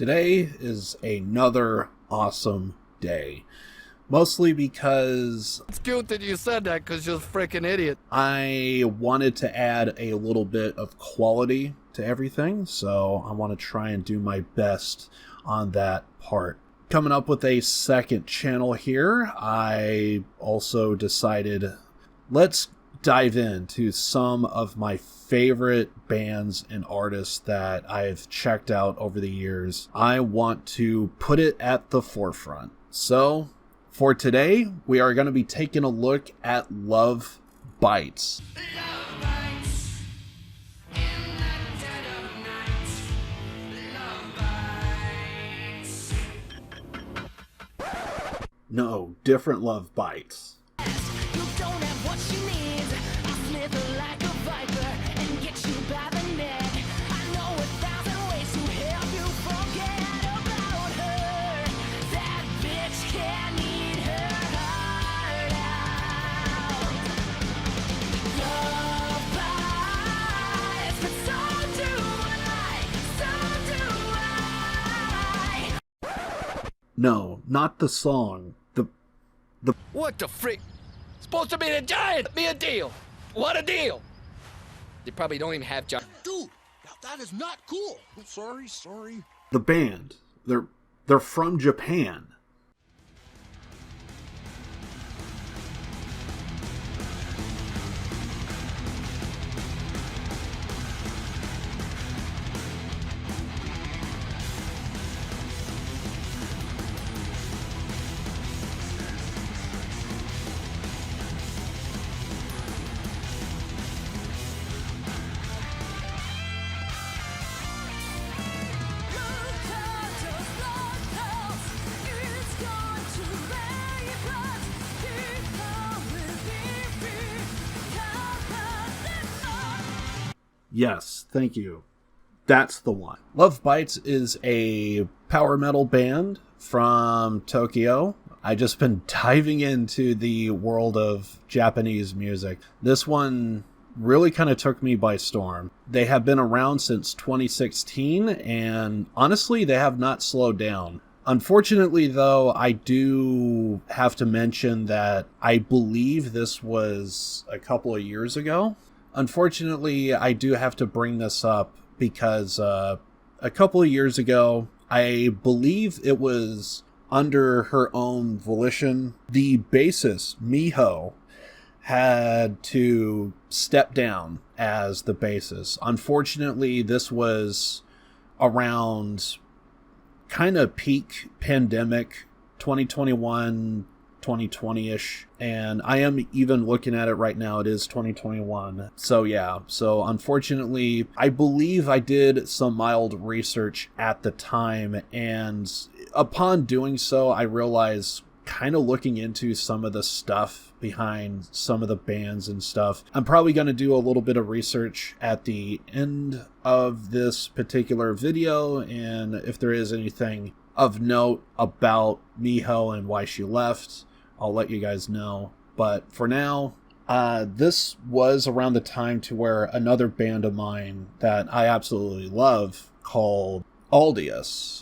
Today is another awesome day. Mostly because It's cute that you said that because you're a freaking idiot. I wanted to add a little bit of quality to everything, so I want to try and do my best on that part. Coming up with a second channel here, I also decided let's dive into some of my favorite bands and artists that I've checked out over the years. I want to put it at the forefront. So, for today, we are going to be taking a look at Love Bites. No, different Love Bites. No, not the song. The What the freak? Supposed to be the giant. Be a deal. What a deal. They probably don't even have giant. Dude, now that is not cool. Sorry. The band. They're from Japan. Yes, thank you. That's the one. Love Bites is a power metal band from Tokyo. I've just been diving into the world of Japanese music. This one really kind of took me by storm. They have been around since 2016, and honestly, they have not slowed down. Unfortunately, though, I do have to mention that I believe this was a couple of years ago. Unfortunately, I do have to bring this up because a couple of years ago, I believe it was under her own volition, the bassist, Miho, had to step down as the bassist. Unfortunately, this was around kind of peak pandemic 2021, 2020-ish, and I am even looking at it right now. It is 2021. So yeah, so unfortunately, I believe I did some mild research at the time, and upon doing so, I realized, kind of looking into some of the stuff behind some of the bands and stuff, I'm probably going to do a little bit of research at the end of this particular video, and if there is anything of note about Miho and why she left, I'll let you guys know. But for now, this was around the time to where another band of mine that I absolutely love called Aldias.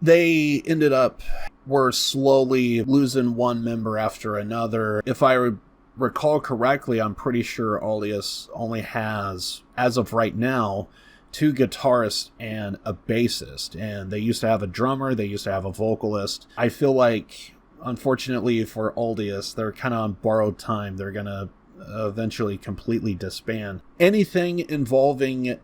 They ended up were slowly losing one member after another. If I recall correctly, I'm pretty sure Aldias only has, as of right now, 2 guitarists and a bassist. And they used to have a drummer, they used to have a vocalist. I feel like, unfortunately for Aldias, they're kind of on borrowed time. They're going to eventually completely disband. Anything involving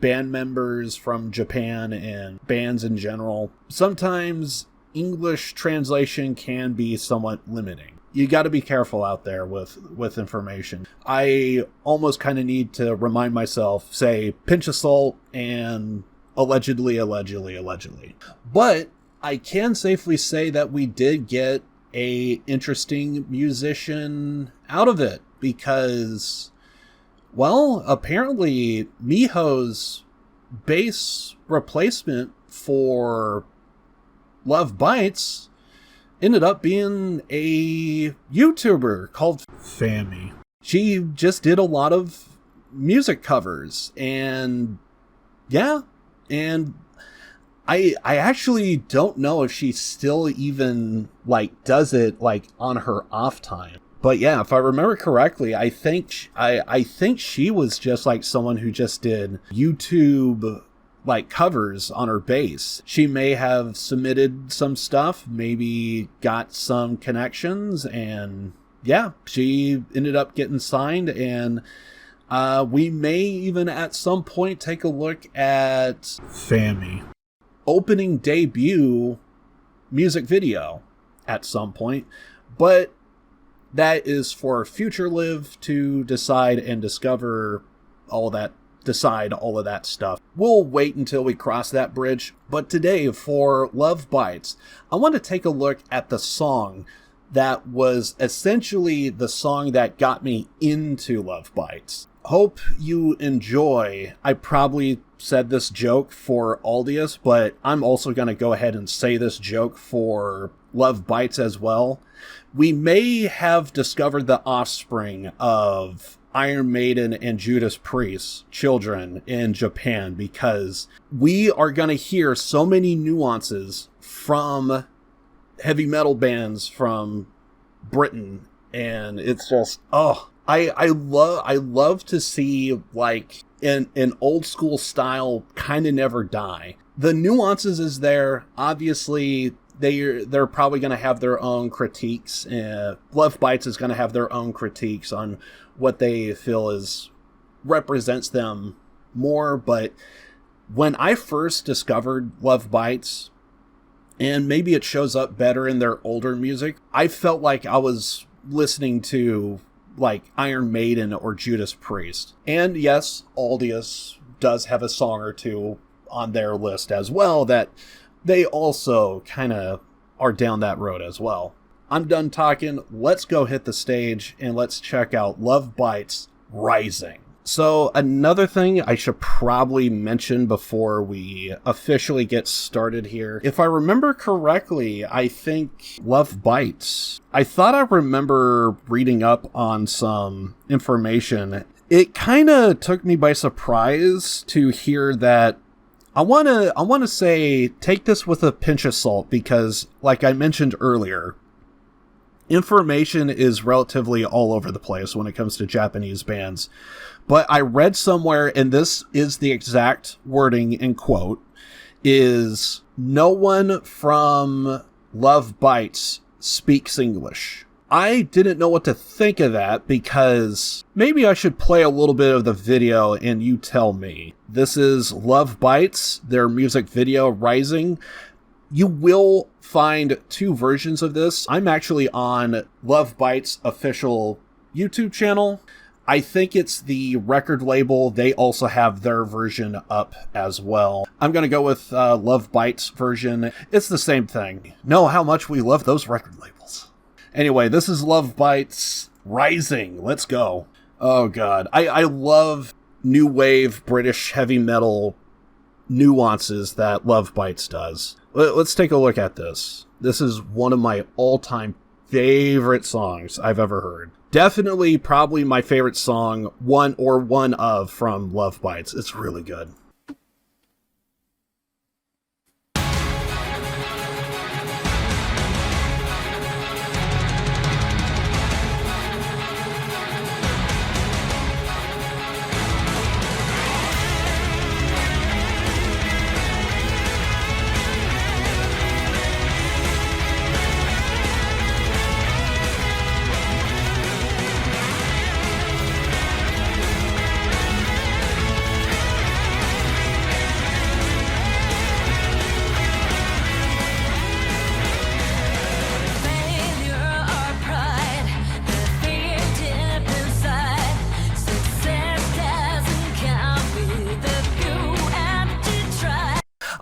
band members from Japan and bands in general, sometimes English translation can be somewhat limiting. You got to be careful out there with information. I almost kind of need to remind myself, say, pinch of salt and allegedly. But I can safely say that we did get a interesting musician out of it because, well, apparently Miho's bass replacement for Love Bites ended up being a YouTuber called Fanny. She just did a lot of music covers, and yeah, and I actually don't know if she still even like does it like on her off time. But yeah, if I remember correctly, I think she was just like someone who just did YouTube like covers on her bass. She may have submitted some stuff, maybe got some connections, and yeah, she ended up getting signed, and we may even at some point take a look at Fanny opening debut music video at some point, but that is for future Liv to decide and decide all of that stuff. We'll wait until we cross that bridge, but today for Love Bites, I want to take a look at the song that was essentially the song that got me into Love Bites. Hope you enjoy. I probably said this joke for Aldias, but I'm also going to go ahead and say this joke for Love Bites as well. We may have discovered the offspring of Iron Maiden and Judas Priest's children in Japan, because we are going to hear so many nuances from heavy metal bands from Britain, and it's just, I love to see like an old school style kind of never die. The nuances is there. Obviously, they're probably going to have their own critiques. Love Bites is going to have their own critiques on what they feel represents them more. But when I first discovered Love Bites, and maybe it shows up better in their older music, I felt like I was listening to like Iron Maiden or Judas Priest. And yes, Aldias does have a song or two on their list as well that they also kind of are down that road as well. I'm done talking. Let's go hit the stage and let's check out Love Bites Rising. So another thing I should probably mention before we officially get started here. If I remember correctly, I think Love Bites, I thought I remember reading up on some information. It kind of took me by surprise to hear that. I want to say take this with a pinch of salt, because like I mentioned earlier, information is relatively all over the place when it comes to Japanese bands. But I read somewhere, and this is the exact wording and quote, is no one from Love Bites speaks English. I didn't know what to think of that, because maybe I should play a little bit of the video and you tell me. This is Love Bites, their music video Rising. You will find two versions of this. I'm actually on Love Bites' official YouTube channel. I think it's the record label. They also have their version up as well. I'm going to go with Love Bites' version. It's the same thing. Know how much we love those record labels. Anyway, this is Love Bites Rising. Let's go. Oh, God. I love new wave British heavy metal nuances that Love Bites does. Let's take a look at this. This is one of my all-time favorite songs I've ever heard. Definitely, probably my favorite song, one of from Love Bites. It's really good.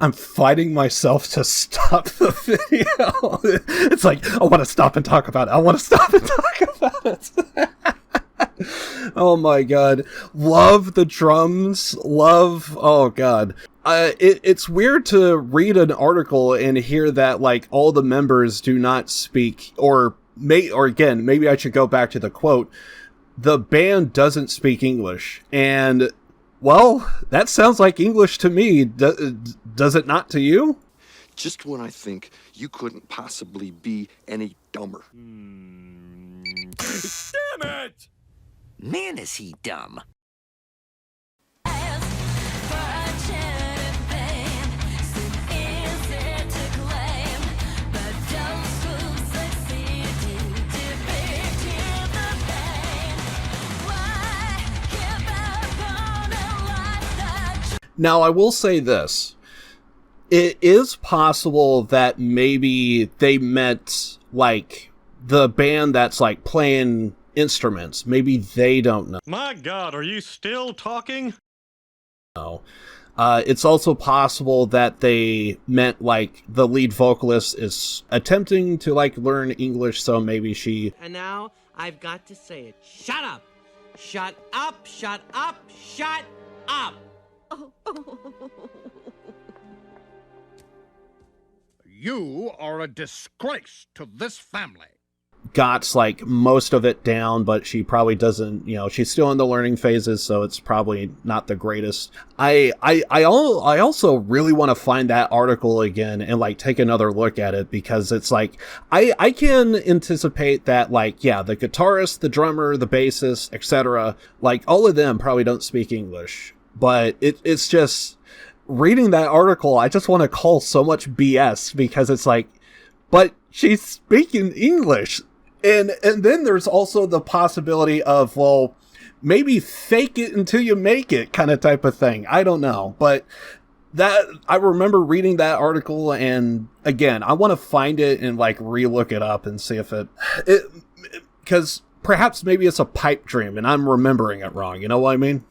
I'm fighting myself to stop the video. It's like, I want to stop and talk about it. I want to stop and talk about it. Oh my god. Love the drums. Oh god. It's weird to read an article and hear that, like, all the members do not speak, or again, maybe I should go back to the quote. The band doesn't speak English. And, well, that sounds like English to me. Does it not to you? Just when I think you couldn't possibly be any dumber. Damn it! Man, is he dumb. Now, I will say this. It is possible that maybe they meant, like, the band that's, like, playing instruments. Maybe they don't know. My god, are you still talking? No. It's also possible that they meant, like, the lead vocalist is attempting to, like, learn English, so maybe she... And now, I've got to say it. Shut up! Shut up! Shut up! Shut up! You are a disgrace to this family. got like most of it down, but she probably doesn't, she's still in the learning phases, so it's probably not the greatest. I also really want to find that article again and like take another look at it, because it's like I can anticipate that, like, yeah, the guitarist, the drummer, the bassist, etc., like all of them probably don't speak English, but it's just reading that article, I just want to call so much BS, because it's like, but she's speaking English. And then there's also the possibility of, well, maybe fake it until you make it kind of type of thing. I don't know. But that, I remember reading that article, and again, I want to find it and like re-look it up and see if because perhaps maybe it's a pipe dream and I'm remembering it wrong. You know what I mean?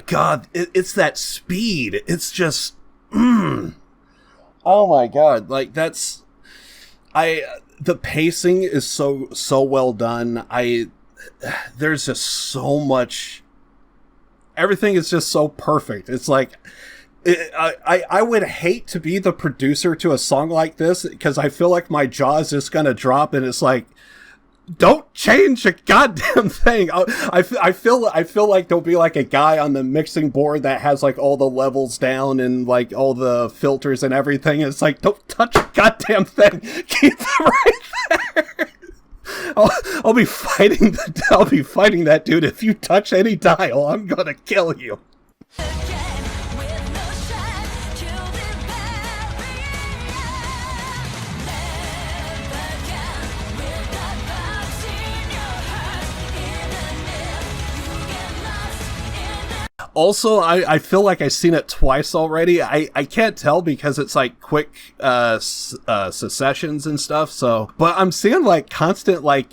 God, it's that speed. It's just, oh my God. Like the pacing is so well done. There's just so much, everything is just so perfect. It's like, I would hate to be the producer to a song like this, because I feel like my jaw is just gonna drop, and it's like, don't change a goddamn thing. I feel like there'll be like a guy on the mixing board that has like all the levels down and like all the filters and everything. It's like, don't touch a goddamn thing. Keep it right there. I'll be fighting that dude. If you touch any dial, I'm gonna kill you. Also, I feel like I've seen it twice already. I can't tell because it's like quick successions and stuff. So, but I'm seeing like constant like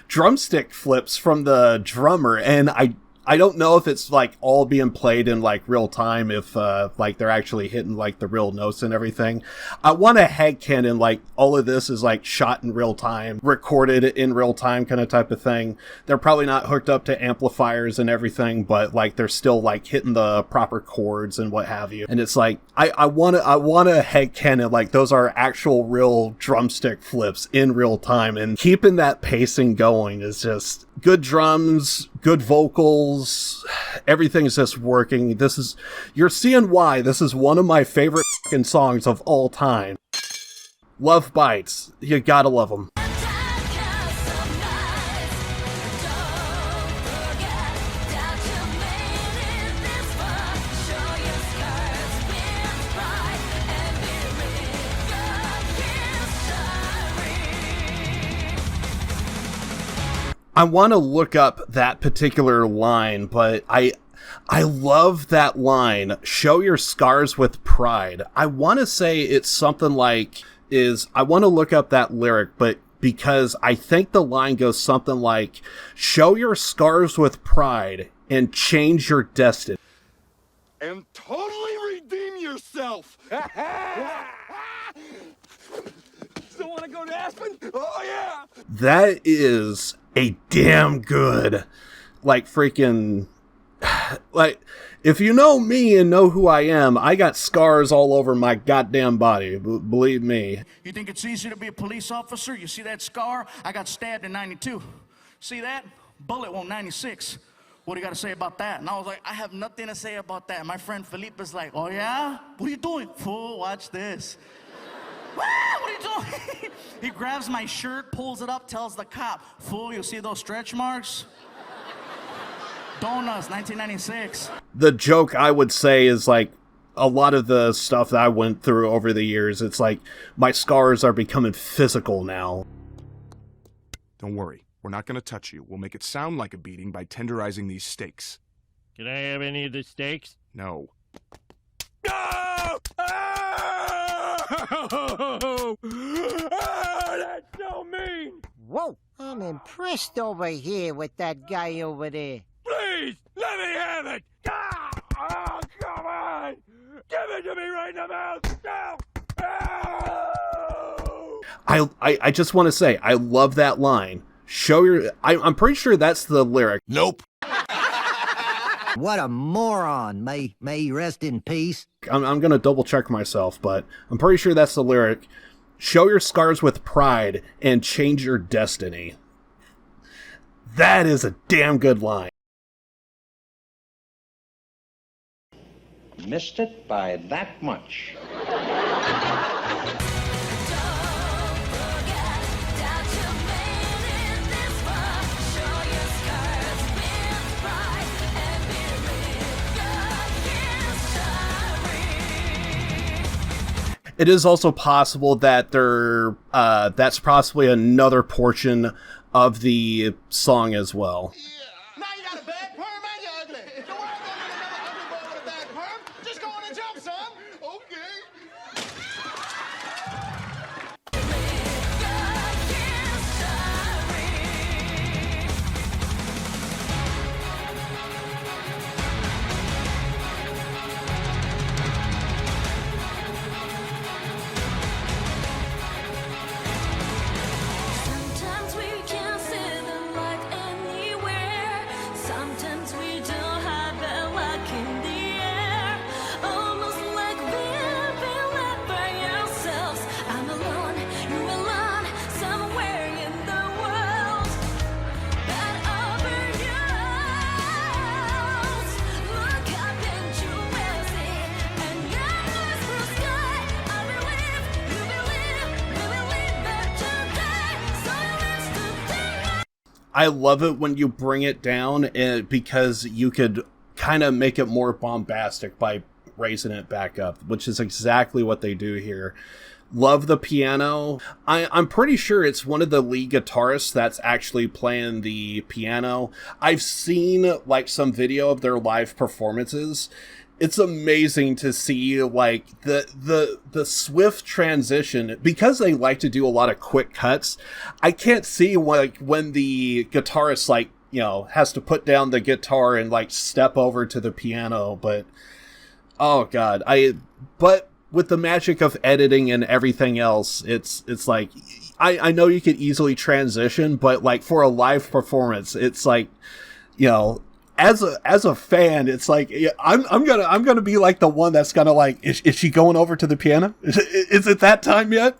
drumstick flips from the drummer, and I I don't know if it's like all being played in like real time, if like they're actually hitting like the real notes and everything. I want a headcanon like all of this is like shot in real time, recorded in real time kind of type of thing. They're probably not hooked up to amplifiers and everything, but like they're still like hitting the proper chords and what have you. And it's like I want a headcanon like those are actual real drumstick flips in real time, and keeping that pacing going is just good drums, good vocals, everything's just working. You're seeing why this is one of my favorite fucking songs of all time. Love Bites. You gotta love them. I want to look up that particular line, but I love that line, show your scars with pride. I want to say it's something like, I want to look up that lyric, but because I think the line goes something like, show your scars with pride and change your destiny. And totally redeem yourself. Still want to go to Aspen? Oh, yeah. That is a damn good, like, freaking, like, if you know me and know who I am, I got scars all over my goddamn body, believe me. You think it's easy to be a police officer? You see that scar? I got stabbed in 92. See that? Bullet wound 96. What do you got to say about that? And I was like, I have nothing to say about that. My friend Felipe is like, oh yeah? What are you doing? Fool, watch this. What are you doing? He grabs my shirt, pulls it up, tells the cop, fool, you see those stretch marks? Donuts, 1996. The joke I would say is like, a lot of the stuff that I went through over the years, it's like, my scars are becoming physical now. Don't worry, we're not going to touch you. We'll make it sound like a beating by tenderizing these steaks. Can I have any of the steaks? No. No! Oh, that's so mean! Whoa, I'm impressed over here with that guy over there. Please, let me have it! Ah! Oh, come on! Give it to me right in the mouth! No! Oh! I just want to say, I love that line. I'm pretty sure that's the lyric. Nope. What a moron. May he rest in peace. I'm going to double check myself, but I'm pretty sure that's the lyric. Show your scars with pride and change your destiny. That is a damn good line. Missed it by that much. It is also possible that that's possibly another portion of the song as well. Now you got a bad perm and you're ugly. So why am I gonna get another ugly boy with a bad perm? Just go on and jump, son. Okay. Sometimes we can't see the light anywhere. Sometimes we don't have a luck in the air. Almost like we've been left by ourselves. I'm alone, you're alone, somewhere in the world. But over yours, look up and you will see. And endless blue sky. I believe, you believe, we believe that today. Silence to deny. I love it when you bring it down because you could kind of make it more bombastic by raising it back up, which is exactly what they do here. Love the piano. I'm pretty sure it's one of the lead guitarists that's actually playing the piano. I've seen like some video of their live performances. It's amazing to see like the swift transition, because they like to do a lot of quick cuts. I can't see like when the guitarist like has to put down the guitar and like step over to the piano. But oh god, but with the magic of editing and everything else, it's like I know you could easily transition, but like for a live performance, it's like, as a fan, it's like I'm gonna be like the one that's gonna like, is she going over to the piano? Is it that time yet?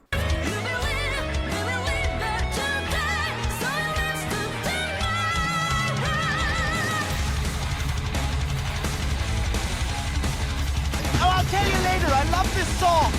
Oh, I'll tell you later. I love this song.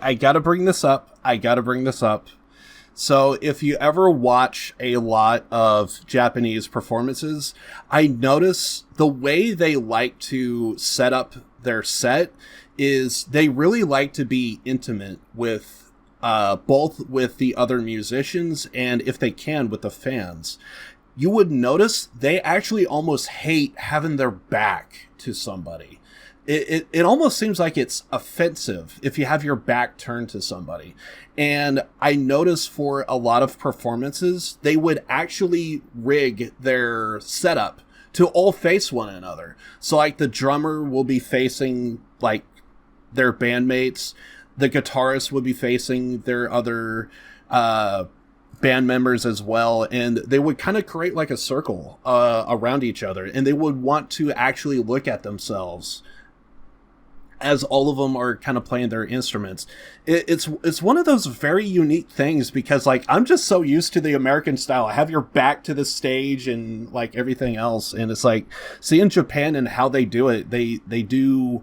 I gotta bring this up. So if you ever watch a lot of Japanese performances, I notice the way they like to set up their set is they really like to be intimate with both with the other musicians and, if they can, with the fans. You would notice they actually almost hate having their back to somebody. It almost seems like it's offensive if you have your back turned to somebody. And I noticed for a lot of performances, they would actually rig their setup to all face one another. So like the drummer will be facing like their bandmates, the guitarist would be facing their other band members as well, and they would kind of create like a circle around each other, and they would want to actually look at themselves as all of them are kind of playing their instruments. It's one of those very unique things, because like I'm just so used to the American style. I have your back to the stage and like everything else, and it's like seeing Japan and how they do it. They do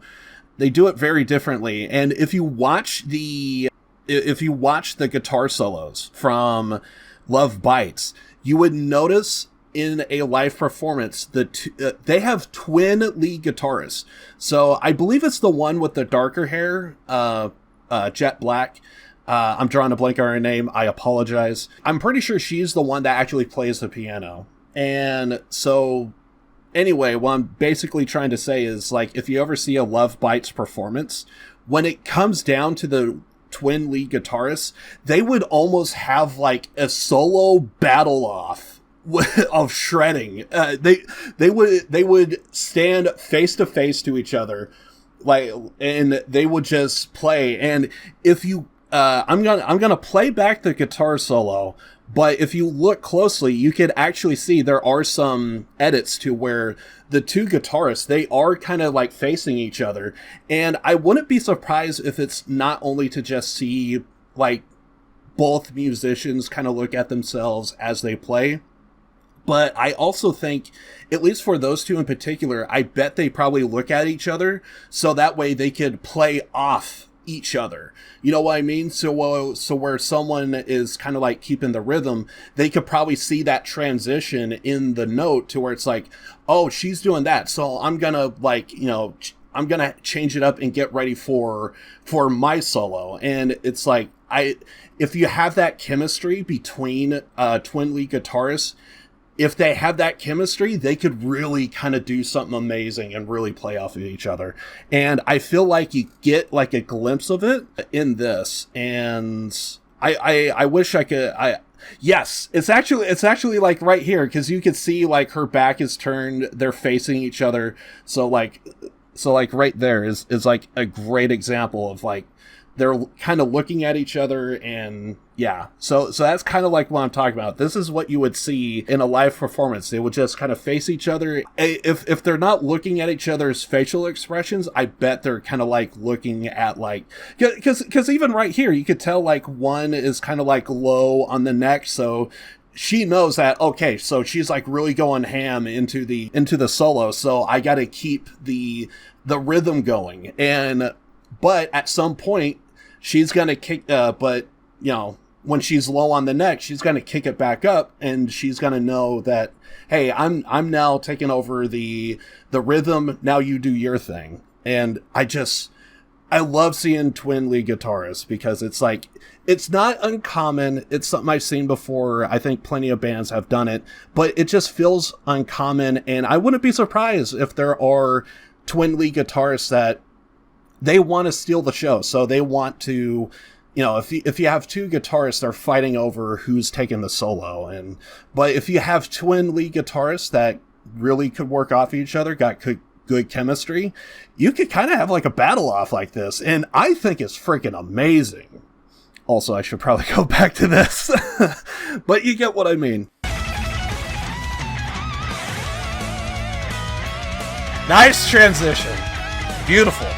it very differently. And if you watch the guitar solos from Love Bites, you would notice in a live performance they have twin lead guitarists. So I believe it's the one with the darker hair, jet black. I'm drawing a blank on her name. I apologize. I'm pretty sure she's the one that actually plays the piano. And so anyway, what I'm basically trying to say is, like, if you ever see a Love Bites performance, when it comes down to the twin lead guitarists, they would almost have like a solo battle off of shredding. They would stand face to face to each other, like, and they would just play. And if you I'm gonna play back the guitar solo, but if you look closely, you could actually see there are some edits to where the two guitarists, they are kind of like facing each other. And I wouldn't be surprised if it's not only to just see like both musicians kind of look at themselves as they play, but I also think, at least for those two in particular, I bet they probably look at each other so that way they could play off each other. You know what I mean? So where someone is kind of like keeping the rhythm, they could probably see that transition in the note to where it's like, oh, she's doing that, so I'm gonna like, I'm gonna change it up and get ready for my solo. And it's like, if you have that chemistry between twin lead guitarists, if they have that chemistry, they could really kind of do something amazing and really play off of each other. And I feel like you get like a glimpse of it in this. And I wish I could. Yes, it's actually like right here, because you could see like her back is turned, they're facing each other. So like right there is like a great example of like they're kind of looking at each other, and yeah. So that's kind of like what I'm talking about. This is what you would see in a live performance. They would just kind of face each other. If they're not looking at each other's facial expressions, I bet they're kind of like looking at like, because even right here, you could tell like one is kind of like low on the neck. So she knows that, okay, so she's like really going ham into the solo. So I got to keep the rhythm going. But at some point, she's going to kick, but, you know, when she's low on the neck, she's going to kick it back up, and she's going to know that, hey, I'm now taking over the rhythm. Now you do your thing. And I love seeing twin lead guitarists, because it's like, it's not uncommon. It's something I've seen before. I think plenty of bands have done it, but it just feels uncommon. And I wouldn't be surprised if there are twin lead guitarists that they want to steal the show. So they want to, you know, if you have two guitarists, they're fighting over who's taking the solo. But if you have twin lead guitarists that really could work off each other, got good chemistry, you could kind of have like a battle off like this. And I think it's freaking amazing. Also, I should probably go back to this, but you get what I mean. Nice transition. Beautiful.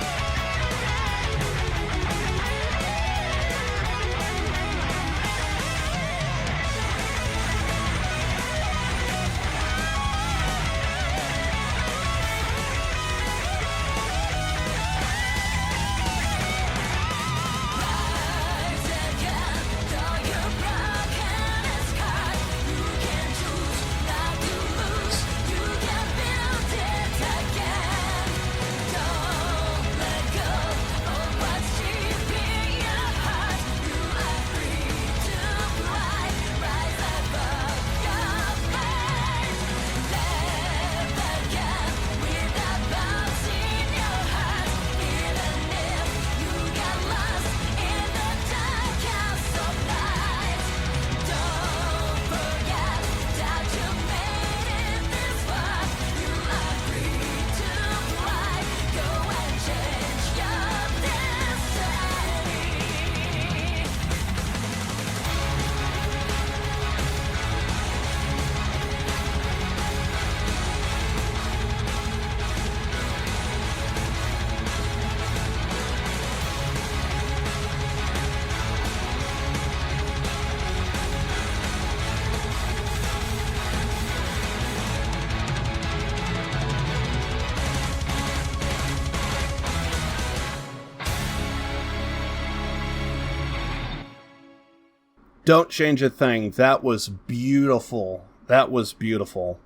Don't change a thing. That was beautiful. That was beautiful.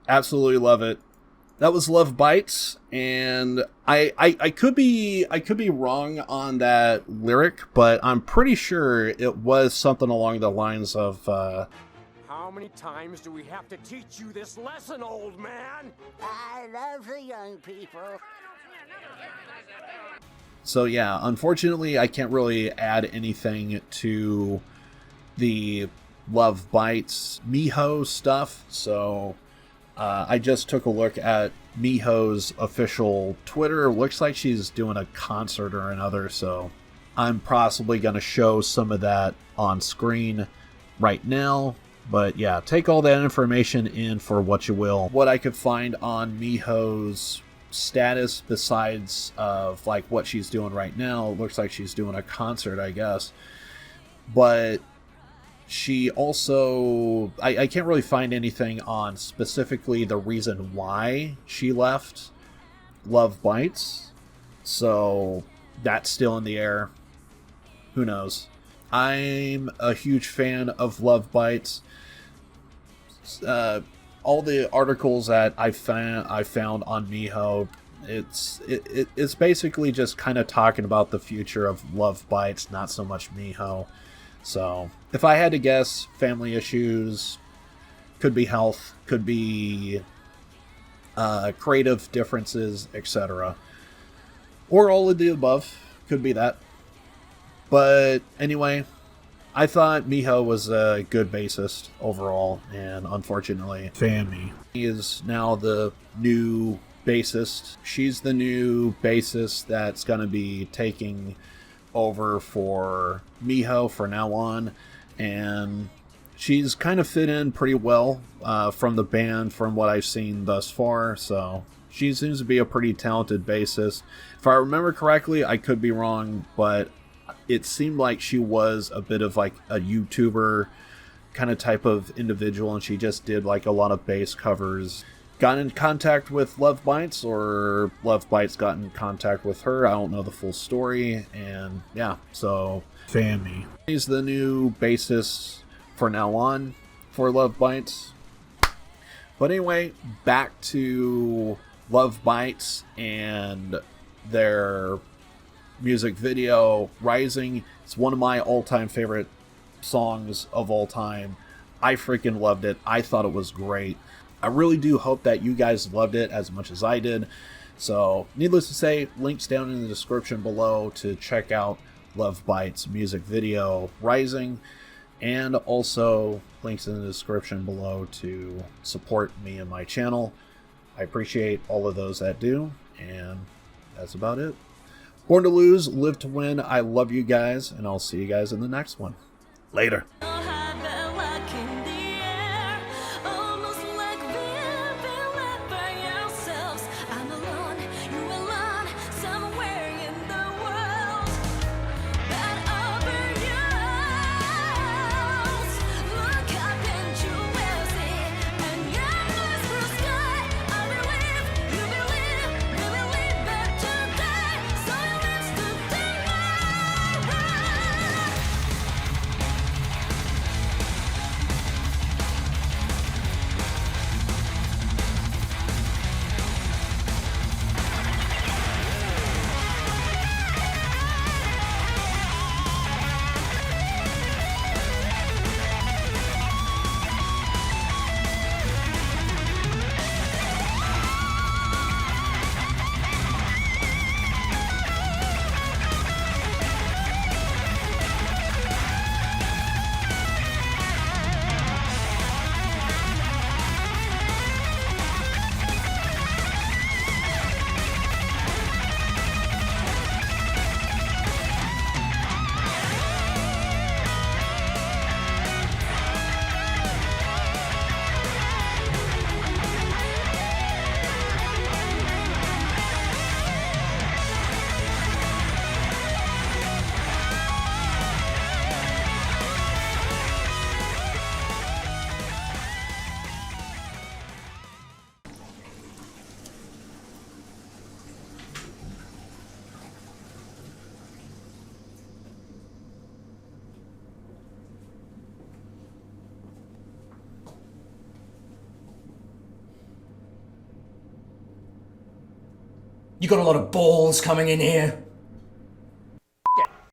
Absolutely love it. That was Love Bites, and I could be wrong on that lyric, but I'm pretty sure it was something along the lines of How many times do we have to teach you this lesson, old man? I love the young people. So yeah, unfortunately I can't really add anything to the Love Bites Miho stuff, so I just took a look at Miho's official Twitter. Looks like she's doing a concert or another, so I'm possibly going to show some of that on screen right now. But yeah, take all that information in for what you will. What I could find on Miho's status besides of like what she's doing right now, looks like she's doing a concert, I guess. But she also, I can't really find anything on specifically the reason why she left Love Bites. So that's still in the air. Who knows? I'm a huge fan of Love Bites. All the articles that I found on Miho, it's basically just kind of talking about the future of Love Bites, not so much Miho. So if I had to guess, family issues, could be health, could be creative differences, etc. Or all of the above, could be that. But anyway, I thought Miho was a good bassist overall, and unfortunately, Fanny is now the new bassist. She's the new bassist that's going to be taking over for Miho for now on, and she's kind of fit in pretty well from the band from what I've seen thus far, so she seems to be a pretty talented bassist. If I remember correctly, I could be wrong, but it seemed like she was a bit of like a YouTuber kind of type of individual, and she just did like a lot of bass covers. Got in contact with LOVEBITES, or LOVEBITES got in contact with her. I don't know the full story, and yeah, so Fanny. He's the new bassist for now on for LOVEBITES. But anyway, back to LOVEBITES and their music video, Rising. It's one of my all-time favorite songs of all time. I freaking loved it. I thought it was great. I really do hope that you guys loved it as much as I did. So, needless to say, links down in the description below to check out LOVEBITES' music video, Rising, and also links in the description below to support me and my channel. I appreciate all of those that do, and that's about it. Born to lose, live to win. I love you guys, and I'll see you guys in the next one. Later. You got a lot of balls coming in here.